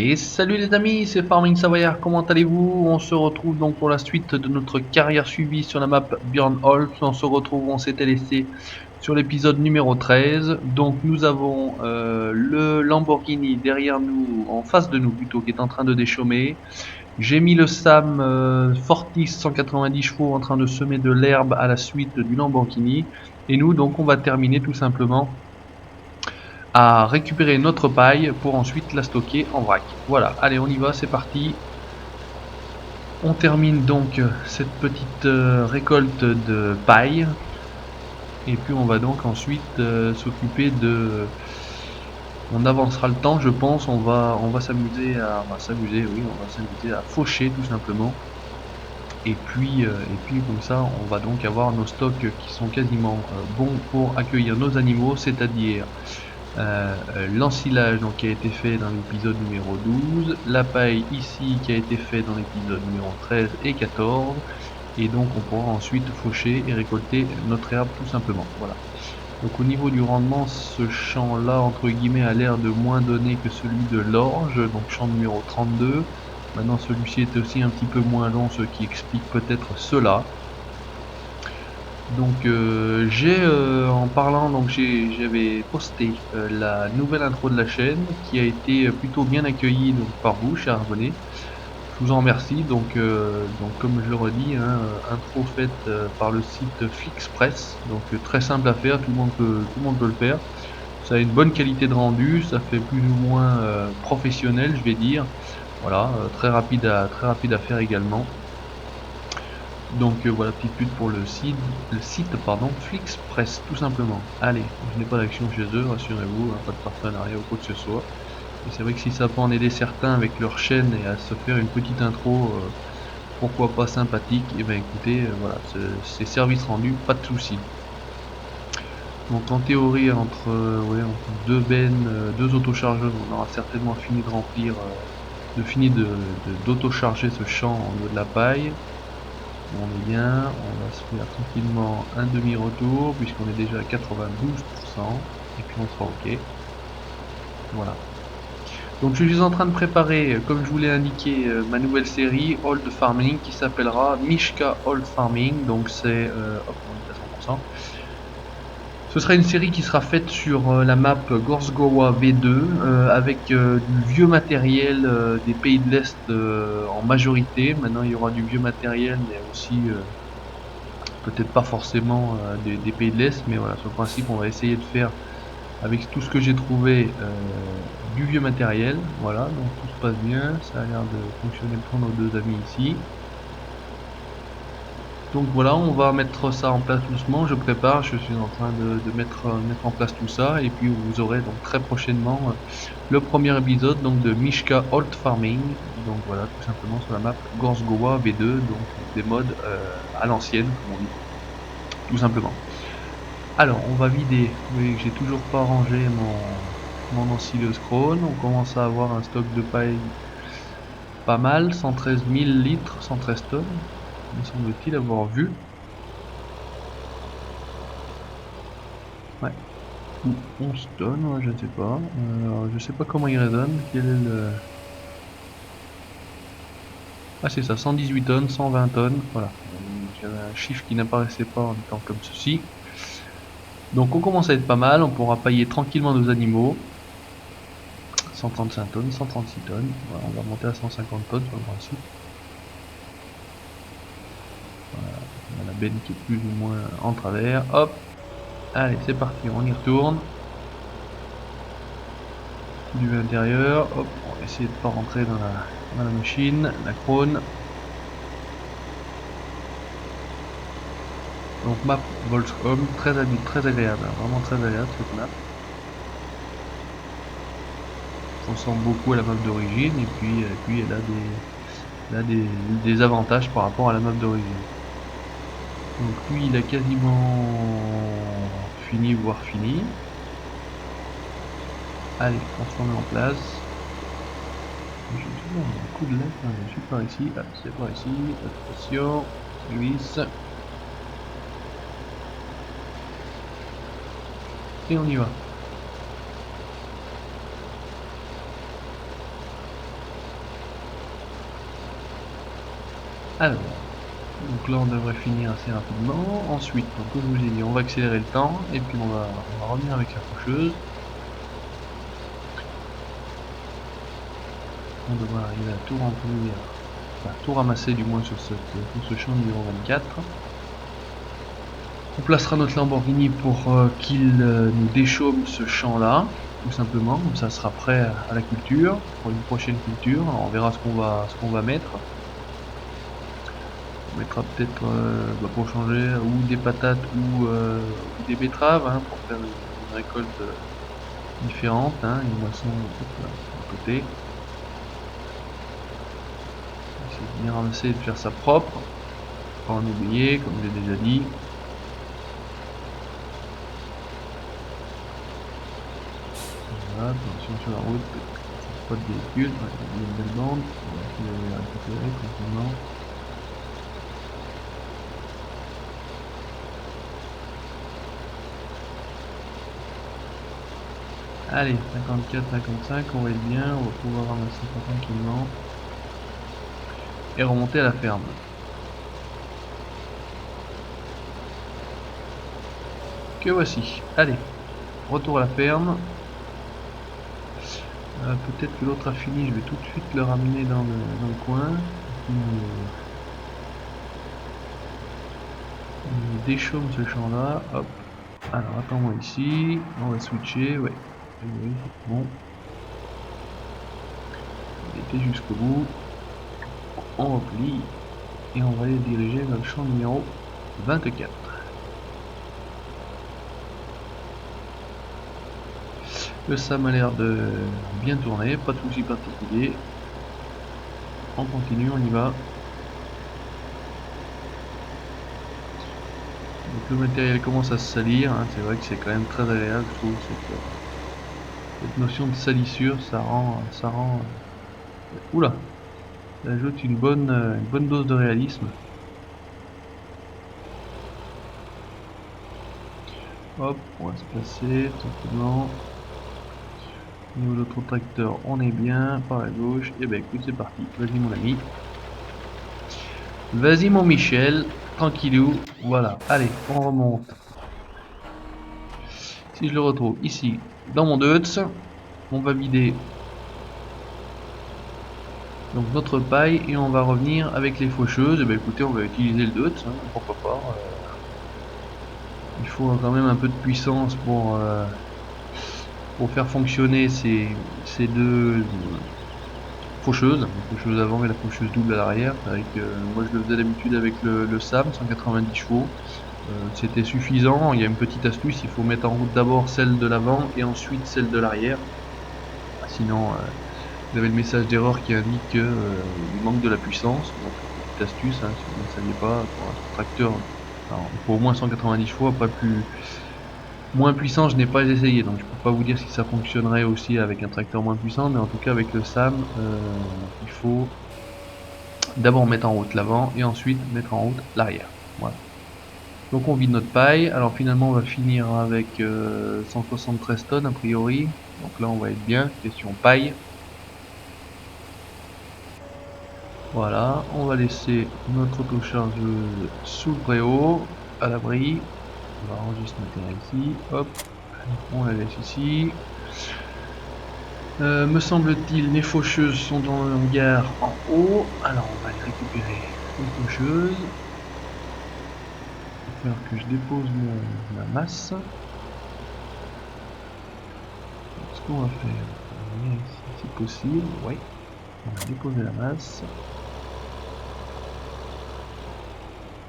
Et salut les amis, c'est Farming Savoyard, comment allez-vous? On se retrouve donc pour la suite de notre carrière suivie sur la map Björnholm. On se retrouve, on s'était laissé sur l'épisode numéro 13. Donc nous avons le Lamborghini derrière nous, en face de nous plutôt, qui est en train de déchaumer. J'ai mis le Sam Fortis 190 chevaux en train de semer de l'herbe à la suite du Lamborghini. Et nous donc on va terminer tout simplement à récupérer notre paille pour ensuite la stocker en vrac. Voilà, allez on y va, c'est parti. On termine donc cette petite récolte de paille et puis on va donc ensuite s'occuper de... On avancera le temps, je pense, on va s'amuser à... On va s'amuser, oui, on va s'amuser à faucher tout simplement. Et puis comme ça, on va donc avoir nos stocks qui sont quasiment bons pour accueillir nos animaux, c'est-à-dire l'ensilage donc, qui a été fait dans l'épisode numéro 12, la paille ici qui a été fait dans l'épisode numéro 13 et 14, et donc on pourra ensuite faucher et récolter notre herbe tout simplement. Voilà. Donc au niveau du rendement, ce champ là entre guillemets a l'air de moins donner que celui de l'orge, donc champ numéro 32. Maintenant celui-ci est aussi un petit peu moins long, ce qui explique peut-être cela. Donc en parlant, donc j'avais posté la nouvelle intro de la chaîne qui a été plutôt bien accueillie donc par vous, chers abonnés. Je vous en remercie. Donc comme je le redis, hein, intro faite par le site Flixpress, donc très simple à faire, tout le monde peut le faire. Ça a une bonne qualité de rendu, ça fait plus ou moins professionnel, je vais dire. Voilà, très rapide à faire également. Donc voilà, petite pute pour le site pardon, Flixpress, tout simplement. Allez, je n'ai pas d'action chez eux, rassurez-vous, hein, pas de partenariat ou quoi que ce soit. Et c'est vrai que si ça peut en aider certains avec leur chaîne et à se faire une petite intro, pourquoi pas sympathique, et ben écoutez, voilà, c'est service rendu, pas de souci. Donc en théorie, entre deux bennes, deux autochargeurs, on aura certainement fini de remplir, d'autocharger ce champ au niveau de la paille. On est bien, on va se faire tranquillement un demi-retour puisqu'on est déjà à 92% et puis on sera ok. Voilà. Donc je suis en train de préparer, comme je vous l'ai indiqué, ma nouvelle série Old Farming qui s'appellera Mishka Old Farming. Donc c'est, hop, on est à 100%. Ce sera une série qui sera faite sur la map Gorsgowa V2 avec du vieux matériel des pays de l'Est en majorité. Maintenant il y aura du vieux matériel mais aussi peut-être pas forcément des pays de l'Est, mais voilà, sur le principe, on va essayer de faire avec tout ce que j'ai trouvé du vieux matériel. Voilà, donc tout se passe bien, ça a l'air de fonctionner pour nos deux amis ici. Donc voilà, on va mettre ça en place doucement, je prépare, je suis en train de mettre en place tout ça, et puis vous aurez donc très prochainement le premier épisode donc de Mishka Old Farming, donc voilà, tout simplement sur la map Gorsgowa V2, donc des modes à l'ancienne, comme on dit, tout simplement. Alors, on va vider. Vous voyez que j'ai toujours pas rangé mon ensileuse Krone. On commence à avoir un stock de paille pas mal. 113 000 litres, 113 tonnes. Me semble-t-il avoir vu. Ouais. Ou 11 tonnes, ouais, je ne sais pas. Alors, je sais pas comment il résonne. Quel est le... Ah, c'est ça, 118 tonnes, 120 tonnes. Voilà. J'avais un chiffre qui n'apparaissait pas en étant comme ceci. Donc, on commence à être pas mal. On pourra pailler tranquillement nos animaux. 135 tonnes, 136 tonnes. Voilà, on va monter à 150 tonnes sur le principe. Voilà, on a la benne qui est plus ou moins en travers. Hop, allez, c'est parti, on y retourne. Du intérieur, hop, on va essayer de pas rentrer dans la machine, la Krone. Donc map Volscom, très agréable, hein, vraiment très agréable cette map. On ressemble beaucoup à la map d'origine et puis elle a des avantages par rapport à la map d'origine. Donc lui il a quasiment fini, voire fini. Allez, on se remet en place. J'ai toujours un coup de lait quand je suis par ici. Ah, c'est par ici. Attention, glisse. Et on y va. Alors, donc là on devrait finir assez rapidement. Ensuite, donc, comme je vous ai dit, on va accélérer le temps et puis on va revenir avec la faucheuse. On devrait arriver à tout remplir, enfin tout ramasser du moins sur ce champ numéro 24. On placera notre Lamborghini pour qu'il nous déchaume ce champ là, tout simplement, comme ça sera prêt à la culture, pour une prochaine culture. Alors on verra ce qu'on va mettre. On mettra peut-être pour changer ou des patates ou des betteraves hein, pour faire une récolte différente, hein, une moisson là, de côté. Essayer de bien ramasser et de faire ça propre, pas en oublier comme j'ai déjà dit. Voilà, attention sur la route, pas de véhicule, ouais, il y a une belle bande, on va essayer de les récupérer tranquillement. Allez, 54, 55, on va être bien, on va pouvoir ramasser ça tranquillement et remonter à la ferme. Que voici, allez, retour à la ferme. Peut-être que l'autre a fini, je vais tout de suite le ramener dans le coin. Il déchaume ce champ là, hop. Alors attends-moi ici, on va switcher, ouais. Oui, bon. Il était jusqu'au bout. On replie et on va aller diriger vers le champ numéro 24. Le SAM a l'air de bien tourner, pas de soucis particuliers. On continue, on y va. Donc le matériel commence à se salir, hein. C'est vrai que c'est quand même très agréable, je trouve, cette notion de salissure, ça rend. Oula, ça ajoute une bonne dose de réalisme. Hop, on va se placer tranquillement. Au niveau de notre tracteur, on est bien par la gauche. Et ben écoute, c'est parti. Vas-y mon ami. Vas-y mon Michel, tranquillou. Voilà, allez, on remonte. Si je le retrouve ici, dans mon Deutz, on va vider donc notre paille et on va revenir avec les faucheuses. Et ben écoutez, on va utiliser le Deutz, hein, pourquoi pas. Il faut quand même un peu de puissance pour faire fonctionner ces deux faucheuses, la faucheuse avant et la faucheuse double à l'arrière. Moi je le faisais d'habitude avec le SAM, 190 chevaux. C'était suffisant. Il y a une petite astuce, il faut mettre en route d'abord celle de l'avant et ensuite celle de l'arrière. Sinon, vous avez le message d'erreur qui indique qu'il manque de la puissance. Donc, petite astuce, hein, si vous ne saviez pas, pour un tracteur, alors, il faut au moins 190 chevaux, après moins puissant, je n'ai pas essayé, donc je peux pas vous dire si ça fonctionnerait aussi avec un tracteur moins puissant, mais en tout cas avec le SAM, il faut d'abord mettre en route l'avant et ensuite mettre en route l'arrière. Voilà. Donc on vide notre paille. Alors finalement on va finir avec 173 tonnes a priori. Donc là on va être bien. Question paille. Voilà, on va laisser notre autochargeuse sous le préau, à l'abri. On va ranger ce matériel ici. Hop, on la laisse ici. Me semble-t-il, mes faucheuses sont dans le hangar en haut. Alors on va aller récupérer les faucheuses. Il va falloir que je dépose ma masse. Ce qu'on va faire, on va venir ici si possible. Oui, on va déposer la masse.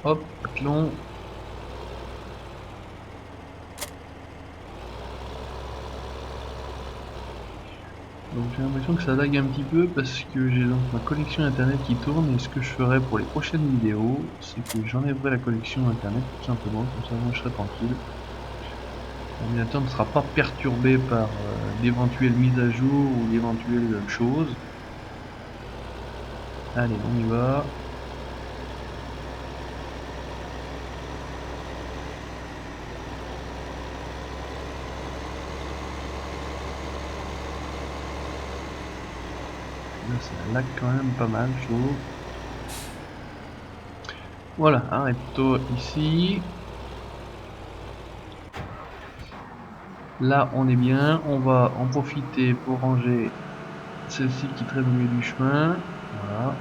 Hop, attelon. Donc j'ai l'impression que ça lag un petit peu parce que j'ai donc ma connexion internet qui tourne et ce que je ferai pour les prochaines vidéos c'est que j'enlèverai la connexion internet tout simplement, comme ça moi je serai tranquille. L'ordinateur ne sera pas perturbé par d'éventuelles mises à jour ou d'éventuelles choses. Allez, on y va. Là ça lag quand même pas mal, je trouve. Voilà, arrête-toi ici. Là, on est bien. On va en profiter pour ranger celle-ci qui traîne au milieu du chemin. Voilà.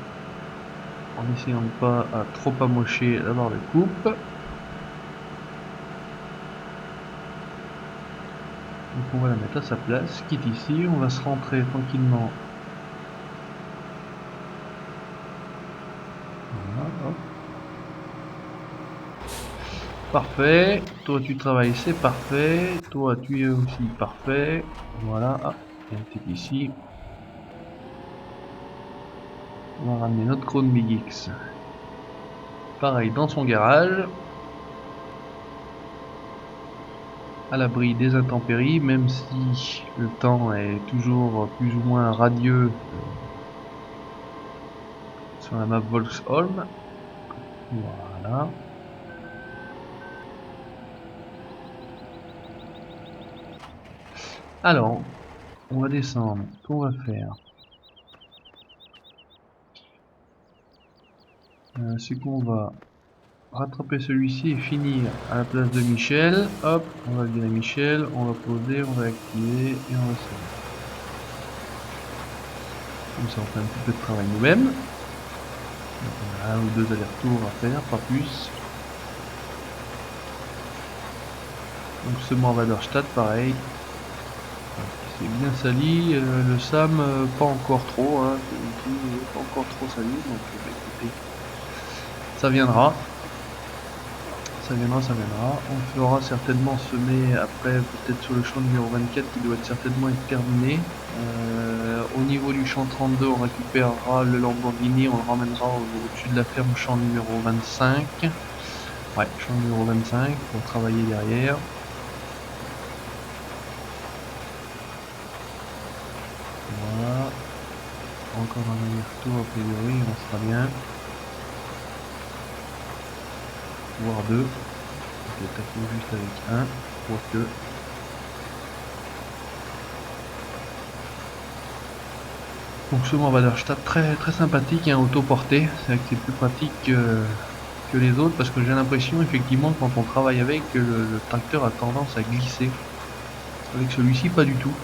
En essayant de pas à trop amocher la barre de coupe. Donc on va la mettre à sa place, qui est ici. On va se rentrer tranquillement. Voilà, hop. Parfait. Toi tu travailles, c'est parfait. Toi tu es aussi parfait. Voilà. Ah, et t'es ici. On va ramener notre Crown Big X. Pareil dans son garage. À l'abri des intempéries, même si le temps est toujours plus ou moins radieux sur la map Volksholm. Voilà. Alors, on va descendre. Ce qu'on va faire, c'est qu'on va rattraper celui-ci et finir à la place de Michel. Hop, on va virer Michel, on va poser, on va activer et on va sauver. Comme ça, on fait un petit peu de travail nous-mêmes. On a un ou deux allers-retours à faire, pas plus. Donc ce Morvaderstadt, pareil, c'est bien sali. Le Sam, pas encore trop, hein, celui-ci pas encore trop sali, donc bah, écoutez, ça viendra. Ça viendra, ça viendra. On fera certainement semer après, peut-être sur le champ numéro 24 qui doit être certainement être terminé. Au niveau du champ 32, on récupérera le Lamborghini, on le ramènera au-dessus de la ferme champ numéro 25. Ouais, champ numéro 25 pour travailler derrière. Voilà. Encore un aller-retour a priori, on sera bien. Voire deux. Je vais attaquer juste avec un, quoique. Donc ce Morvaderstadt très très sympathique et un autoporté, c'est vrai que c'est plus pratique que les autres parce que j'ai l'impression effectivement quand on travaille avec que le tracteur a tendance à glisser. Avec celui-ci pas du tout.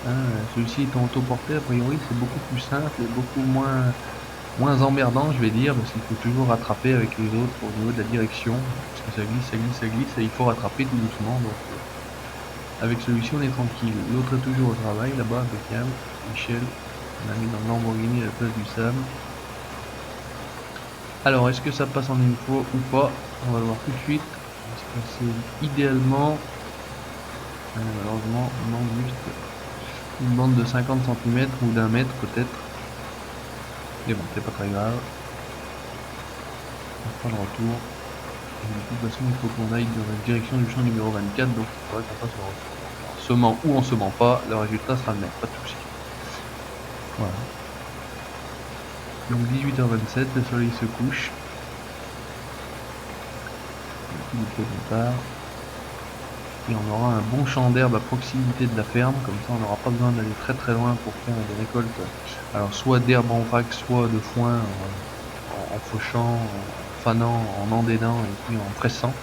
Hein, celui-ci étant autoporté a priori c'est beaucoup plus simple et beaucoup moins emmerdant je vais dire parce qu'il faut toujours rattraper avec les autres au niveau de la direction parce que ça glisse, ça glisse, ça glisse et il faut rattraper tout doucement donc avec celui-ci on est tranquille. L'autre est toujours au travail là-bas, impeccable. Michel, on a mis dans le Lamborghini à la place du Sam. Alors, est-ce que ça passe en une fois ou pas? On va le voir tout de suite. Parce que c'est idéalement, malheureusement, on manque juste une bande de 50 cm ou d'un mètre peut-être. Mais bon, c'est pas très grave. On fera le retour. Et de toute façon, il faut qu'on aille dans la direction du champ numéro 24, donc il faudra qu'on fasse le retour. En semant ou en semant pas, le résultat sera le même, pas de soucis. Voilà. Donc 18h27, le soleil se couche. Il est départ. Et on aura un bon champ d'herbe à proximité de la ferme, comme ça on n'aura pas besoin d'aller très très loin pour faire des récoltes. Alors soit d'herbe en vrac, soit de foin en fauchant, en fanant, en endénant et puis en pressant.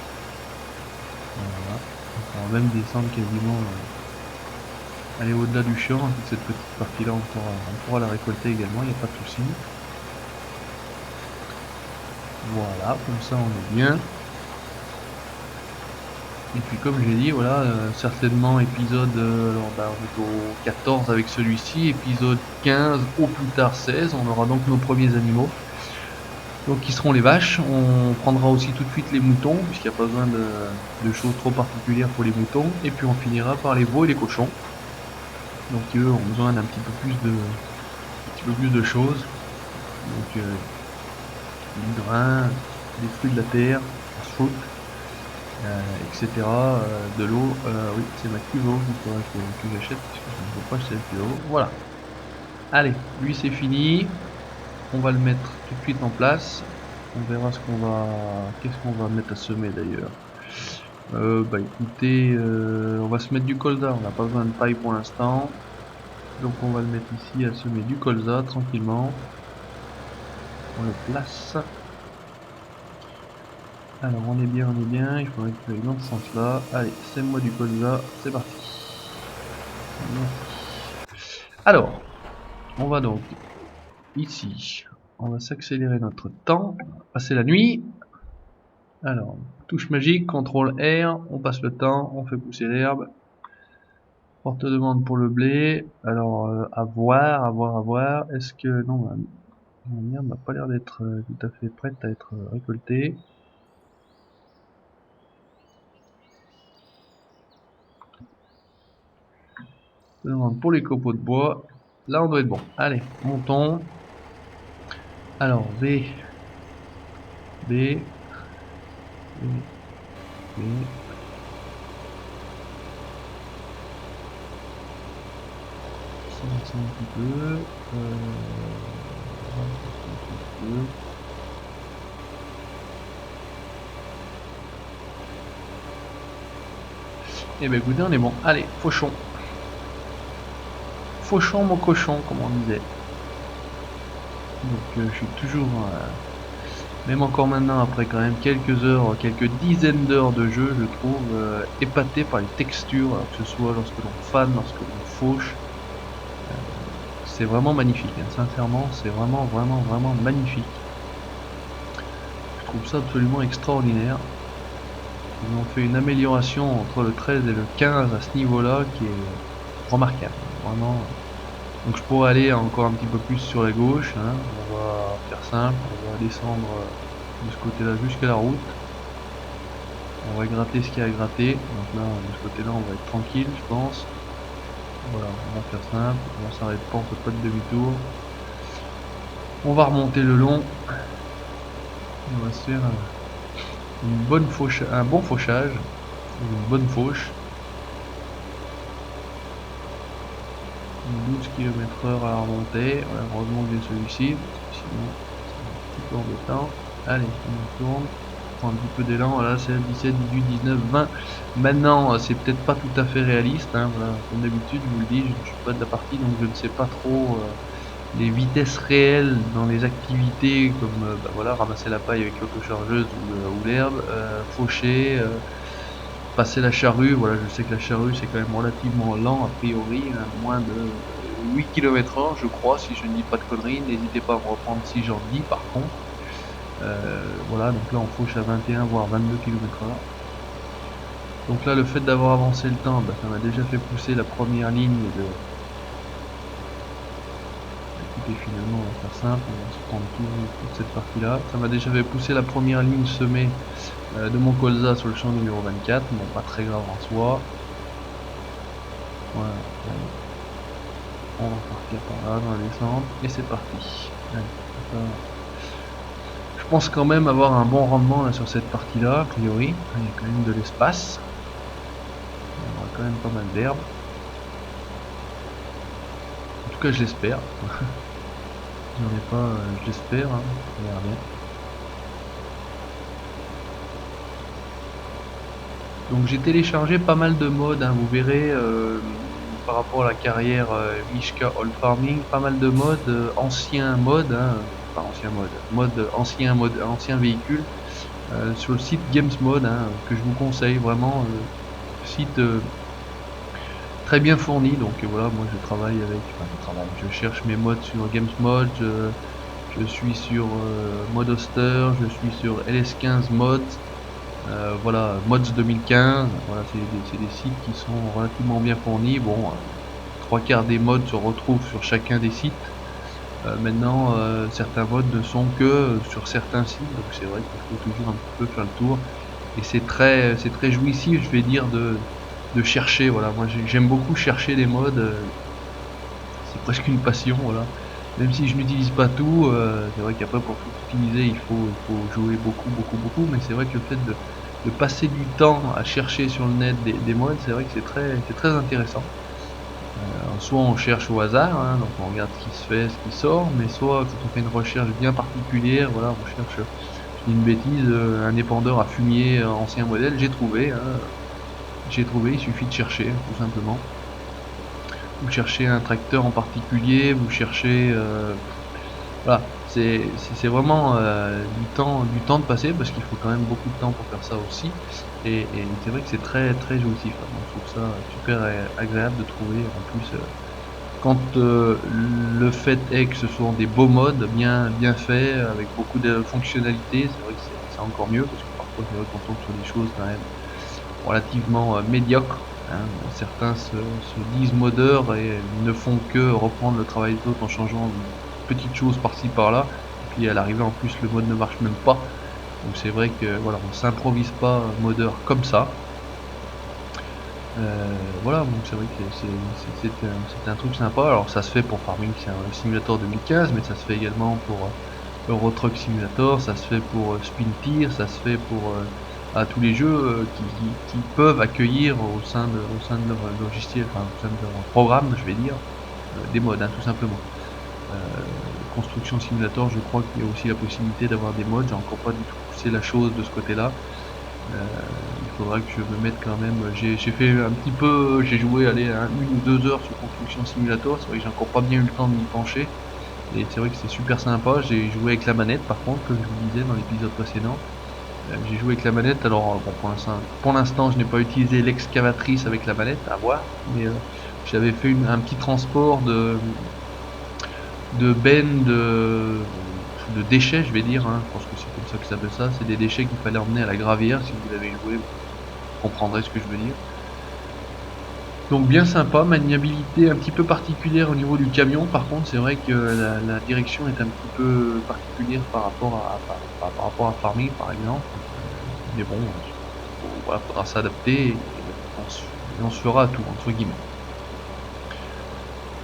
Voilà. Donc on va même descendre quasiment, aller au-delà du champ, toute cette petite partie là on pourra la récolter également, il n'y a pas de souci. Voilà, comme ça on est bien. Et puis comme j'ai dit, voilà, certainement épisode, alors bah, on est au 14 avec celui-ci, épisode 15, au plus tard 16, on aura donc nos premiers animaux. Donc qui seront les vaches, on prendra aussi tout de suite les moutons, puisqu'il n'y a pas besoin de choses trop particulières pour les moutons, et puis on finira par les veaux et les cochons. Donc qui eux ont besoin d'un petit peu plus de choses. Donc du grain, des fruits de la terre, fruit, etc. De l'eau, oui, c'est ma cuve qu'il faudra que j'achète, parce que je ne peux pas acheter la cuve. Voilà. Allez, lui c'est fini. On va le mettre tout de suite en place. On verra ce qu'on va. Qu'est-ce qu'on va mettre à semer d'ailleurs. Bah écoutez, on va se mettre du colza, on n'a pas besoin de paille pour l'instant. Donc on va le mettre ici à semer du colza tranquillement. On le place. Alors on est bien, il faudrait que j'aille dans ce sens-là. Allez, sème-moi du colza, c'est parti. Merci. Alors, on va donc ici, on va s'accélérer notre temps, passer la nuit. Alors, touche magique, contrôle R, on passe le temps, on fait pousser l'herbe. Porte demande pour le blé. Alors, à voir, à voir, à voir. Est-ce que non, mon herbe n'a pas l'air d'être tout à fait prête à être récoltée. Demande pour les copeaux de bois. Là, on doit être bon. Allez, montons. Alors, B, B. Ça un petit peu. Un petit peu. Et ben écoutez, on est bon. Allez, fauchons. Fauchons mon cochon, comme on disait. Donc je suis toujours, même encore maintenant, après quand même quelques heures, quelques dizaines d'heures de jeu, je trouve épaté par les textures, alors que ce soit lorsque l'on fane, lorsque l'on fauche. C'est vraiment magnifique, hein. Sincèrement, c'est vraiment, vraiment, vraiment magnifique. Je trouve ça absolument extraordinaire. Ils ont fait une amélioration entre le 13 et le 15 à ce niveau-là qui est remarquable. Vraiment. Donc je pourrais aller encore un petit peu plus sur la gauche, hein. On va faire simple, on va descendre de ce côté-là jusqu'à la route. On va gratter ce qu'il y a à gratter. Donc là, de ce côté-là, on va être tranquille, je pense. Voilà, on va faire simple, on s'arrête pas, on fait pas de demi-tour. On va remonter le long. On va se faire une bonne fauche, un bon fauchage, une bonne fauche. 12 km/h à la remontée. Voilà, heureusement que j'ai celui-ci, sinon c'est un petit peu embêtant. Allez, on tourne, on prend un petit peu d'élan. Voilà, c'est 17, 18, 19, 20. Maintenant, c'est peut-être pas tout à fait réaliste, hein, voilà. Comme d'habitude, je vous le dis, je ne suis pas de la partie, donc je ne sais pas trop les vitesses réelles dans les activités comme bah voilà, ramasser la paille avec l'autochargeuse ou l'herbe, faucher, passer la charrue. Voilà, je sais que la charrue c'est quand même relativement lent a priori, hein, moins de 8 km/h je crois, si je ne dis pas de conneries. N'hésitez pas à me reprendre si j'en dis par contre. Voilà, donc là on fauche à 21 voire 22 km/h. Donc là le fait d'avoir avancé le temps, bah, ça m'a déjà fait pousser la première ligne de... Écoutez, finalement on va faire simple, on va se prendre toute cette partie là. Ça m'a déjà fait pousser la première ligne semée de mon colza sur le champ numéro 24, bon pas très grave en soi. Voilà, on va partir par là dans la descente et c'est parti. Allez, je pense quand même avoir un bon rendement là sur cette partie là, a priori. Il y a quand même de l'espace. On aura quand même pas mal d'herbe. En tout cas je l'espère. J'en ai pas, je l'espère, hein. Ça a l'air bien. Donc j'ai téléchargé pas mal de modes, hein, vous verrez par rapport à la carrière Mishka Old Farming, pas mal de modes, anciens modes, hein, enfin ancien mode, ancien véhicule, sur le site Games Mode, hein, que je vous conseille vraiment, site très bien fourni. Donc voilà, moi je travaille avec, je cherche mes modes sur Games Mode, je suis sur Modoster, je suis sur LS15 Mods. Voilà, Mods 2015, voilà, c'est des sites qui sont relativement bien fournis. Bon, trois quarts des mods se retrouvent sur chacun des sites. Maintenant, certains mods ne sont que sur certains sites, donc c'est vrai qu'il faut toujours un petit peu faire le tour. Et c'est très jouissif, je vais dire, de chercher. Voilà, moi j'aime beaucoup chercher des mods. C'est presque une passion, voilà. Même si je n'utilise pas tout, c'est vrai qu'après pour tout utiliser il faut jouer beaucoup, beaucoup, beaucoup. Mais c'est vrai que le fait de passer du temps à chercher sur le net des mods, c'est vrai que c'est très intéressant. Soit on cherche au hasard, hein, donc on regarde ce qui se fait, ce qui sort, mais soit quand on fait une recherche bien particulière, voilà, on cherche, je dis une bêtise, un épandeur à fumier ancien modèle, j'ai trouvé, hein, il suffit de chercher, tout simplement. Vous cherchez un tracteur en particulier, vous cherchez, voilà, c'est vraiment du temps de passer parce qu'il faut quand même beaucoup de temps pour faire ça aussi. Et c'est vrai que c'est très très jouissif, hein. Donc je trouve ça super agréable de trouver en plus quand le fait est que ce sont des beaux modes bien faits avec beaucoup de fonctionnalités, c'est vrai que c'est encore mieux parce que parfois c'est vrai qu'on tombe sur des choses quand même relativement médiocres, hein. Certains se disent modeurs et ne font que reprendre le travail d'autres en changeant une petite chose par-ci par-là. Et puis à l'arrivée en plus le mode ne marche même pas. Donc c'est vrai que voilà, on s'improvise pas modeur comme ça. Voilà, donc c'est vrai que c'est un truc sympa. Alors ça se fait pour Farming Simulator 2015, mais ça se fait également pour Euro Truck Simulator, ça se fait pour Spin Tier, ça se fait pour à tous les jeux qui peuvent accueillir au sein de leur logiciel, enfin au sein de leur programme, je vais dire, des modes, hein, tout simplement. Euh, Construction Simulator, je crois qu'il y a aussi la possibilité d'avoir des modes. J'ai encore pas du tout poussé la chose de ce côté-là. Euh, il faudra que je me mette quand même. J'ai fait un petit peu, j'ai joué allez, une ou deux heures sur Construction Simulator. C'est vrai que j'ai encore pas bien eu le temps de m'y pencher. Et c'est vrai que c'est super sympa. J'ai joué avec la manette par contre, comme je vous disais dans l'épisode précédent. J'ai joué avec la manette. Alors bon, pour l'instant, je n'ai pas utilisé l'excavatrice avec la manette, à voir. Mais j'avais fait un petit transport de bennes de déchets, je vais dire, hein. Je pense que c'est comme ça que ça s'appelle ça. C'est des déchets qu'il fallait emmener à la gravière. Si vous l'avez joué, vous comprendrez ce que je veux dire. Donc bien sympa, maniabilité un petit peu particulière au niveau du camion. Par contre, c'est vrai que la direction est un petit peu particulière par rapport à Farming, par exemple. Mais bon, voilà, faudra s'adapter et on se fera à tout, entre guillemets.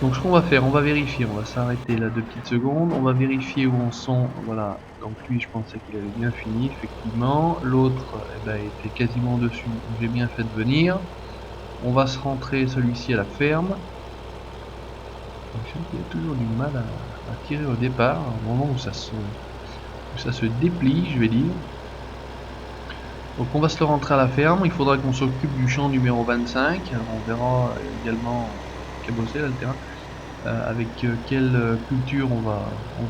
Donc ce qu'on va faire, on va vérifier, on va s'arrêter là 2 petites secondes, on va vérifier où en sont, voilà, donc lui je pensais qu'il avait bien fini, effectivement, l'autre eh ben, était quasiment dessus, j'ai bien fait de venir, on va se rentrer celui-ci à la ferme, donc je sais qu'il a toujours du mal à tirer au départ, au moment où ça se déplie, je vais dire. Donc on va se le rentrer à la ferme, il faudra qu'on s'occupe du champ numéro 25, on verra également, cabossé là le terrain, avec quelle culture on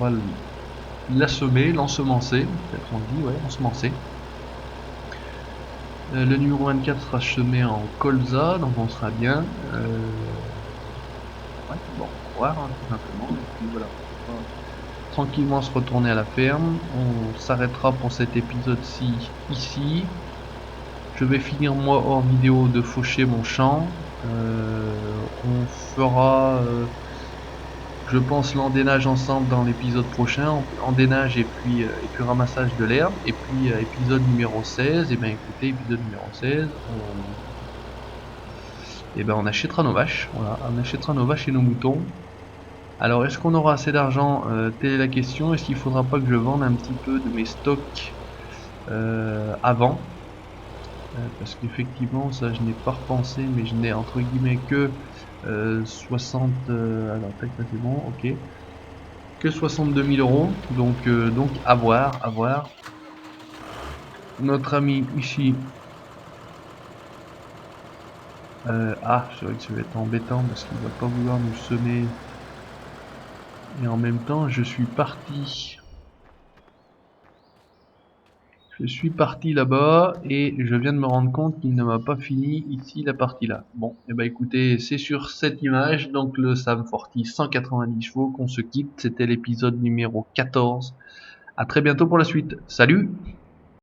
va l'assommer, l'ensemencer, peut-être on dit, ouais, ensemencer. Le numéro 24 sera semé en colza, donc on sera bien. Ouais, bon, on va voir, hein, tout simplement. Et puis voilà, on va tranquillement se retourner à la ferme. On s'arrêtera pour cet épisode-ci ici. Je vais finir moi hors vidéo de faucher mon champ. On fera je pense l'endénage ensemble dans l'épisode prochain, endénage et puis ramassage de l'herbe, et puis épisode numéro 16, et bien écoutez, épisode numéro 16, on achètera nos vaches, voilà, on achètera nos vaches et nos moutons. Alors est-ce qu'on aura assez d'argent? Telle est la question, est-ce qu'il faudra pas que je vende un petit peu de mes stocks avant? Parce qu'effectivement, ça je n'ai pas repensé, mais je n'ai entre guillemets que 60... alors tac, ça c'est bon, ok. Que 62 000 euros. Donc à voir, à voir. Notre ami ici, c'est vrai que ça va être embêtant parce qu'il va pas vouloir nous semer. Et en même temps, je suis parti. Je suis parti là-bas et je viens de me rendre compte qu'il ne m'a pas fini ici la partie là. Bon, et bah écoutez, c'est sur cette image, donc le Sam Forti 190 chevaux qu'on se quitte. C'était l'épisode numéro 14. À très bientôt pour la suite. Salut!